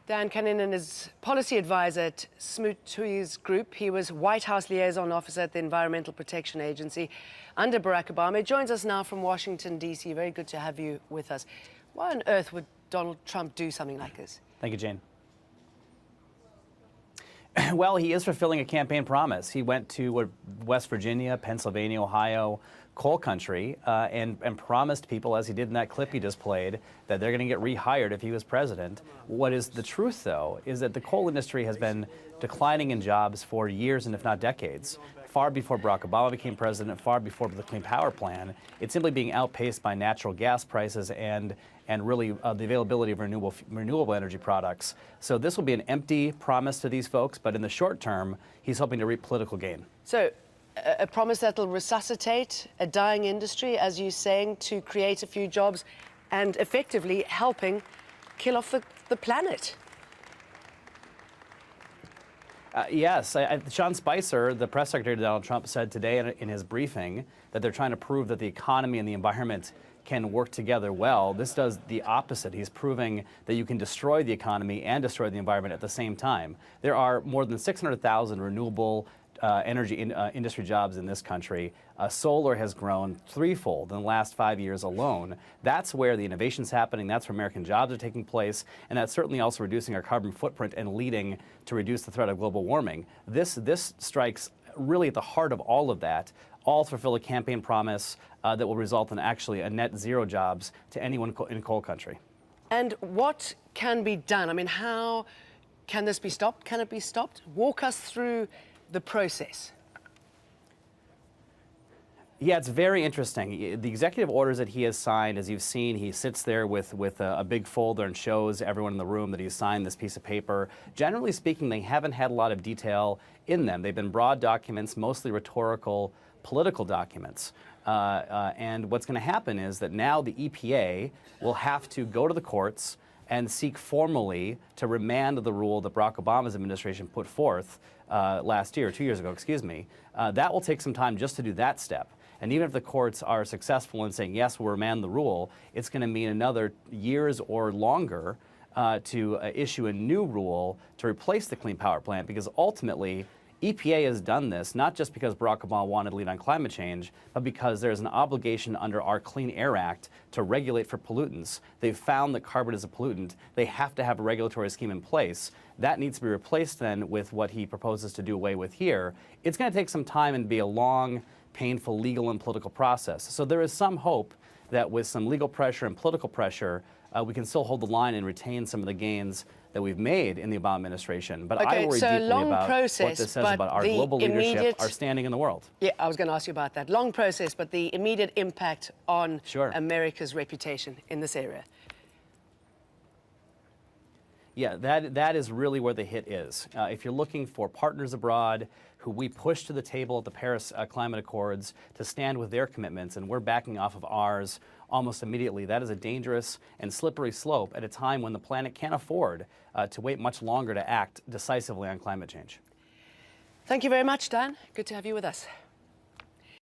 Dan Kanninen is policy advisor at Smoot-Tui's group. He was White House liaison officer at the Environmental Protection Agency under Barack Obama. He joins us now from Washington, D.C. Very good to have you with us. Why on earth would Donald Trump do something like this? Thank you, Jane. Well, he is fulfilling a campaign promise. He went to West Virginia, Pennsylvania, Ohio, coal country, and promised people, as he did in that clip he just played, that they're going to get rehired if he was president. What is the truth, though, is that the coal industry has been declining in jobs for years and if not decades. Far before Barack Obama became president, far before the Clean Power Plan, it's simply being outpaced by natural gas prices and really the availability of renewable energy products. So this will be an empty promise to these folks, but in the short term, he's hoping to reap political gain. So a promise that will resuscitate a dying industry, as you're saying, to create a few jobs and effectively helping kill off the planet. Yes. Sean Spicer, the press secretary to Donald Trump, said today in his briefing that they're trying to prove that the economy and the environment can work together well. This does the opposite. He's proving that you can destroy the economy and destroy the environment at the same time. There are more than 600,000 renewable energy industry jobs in this country. Solar has grown threefold in the last 5 years alone. That's where the innovation's happening. That's where American jobs are taking place. And that's certainly also reducing our carbon footprint and leading to reduce the threat of global warming. This strikes really at the heart of all of that, all to fulfill a campaign promise that will result in actually a net zero jobs to anyone in coal country. And what can be done? I mean, how can this be stopped? Can it be stopped? Walk us through the process. Yeah, it's very interesting. The executive orders that he has signed, as you've seen, he sits there with a big folder and shows everyone in the room that he's signed this piece of paper. Generally speaking, they haven't had a lot of detail in them. They've been broad documents, mostly rhetorical, political documents. And what's going to happen is that now the EPA will have to go to the courts and seek formally to remand the rule that Barack Obama's administration put forth last year, 2 years ago, excuse me. That will take some time just to do that step. And even if the courts are successful in saying, yes, we'll remand the rule, it's going to mean another years or longer to issue a new rule to replace the Clean Power Plan, because ultimately, EPA has done this not just because Barack Obama wanted to lead on climate change, but because there's an obligation under our Clean Air Act to regulate for pollutants. They've found that carbon is a pollutant. They have to have a regulatory scheme in place. That needs to be replaced then with what he proposes to do away with here. It's going to take some time and be a long, painful legal and political process. So there is some hope that with some legal pressure and political pressure, we can still hold the line and retain some of the gains that we've made in the Obama administration. But I worry deeply about what this says about our global leadership, our standing in the world. Yeah, I was going to ask you about that. Long process, but the immediate impact on America's reputation in this area. Yeah, that is really where the hit is. If you're looking for partners abroad who we push to the table at the Paris Climate Accords to stand with their commitments, and we're backing off of ours almost immediately, that is a dangerous and slippery slope at a time when the planet can't afford to wait much longer to act decisively on climate change. Thank you very much, Dan. Good to have you with us.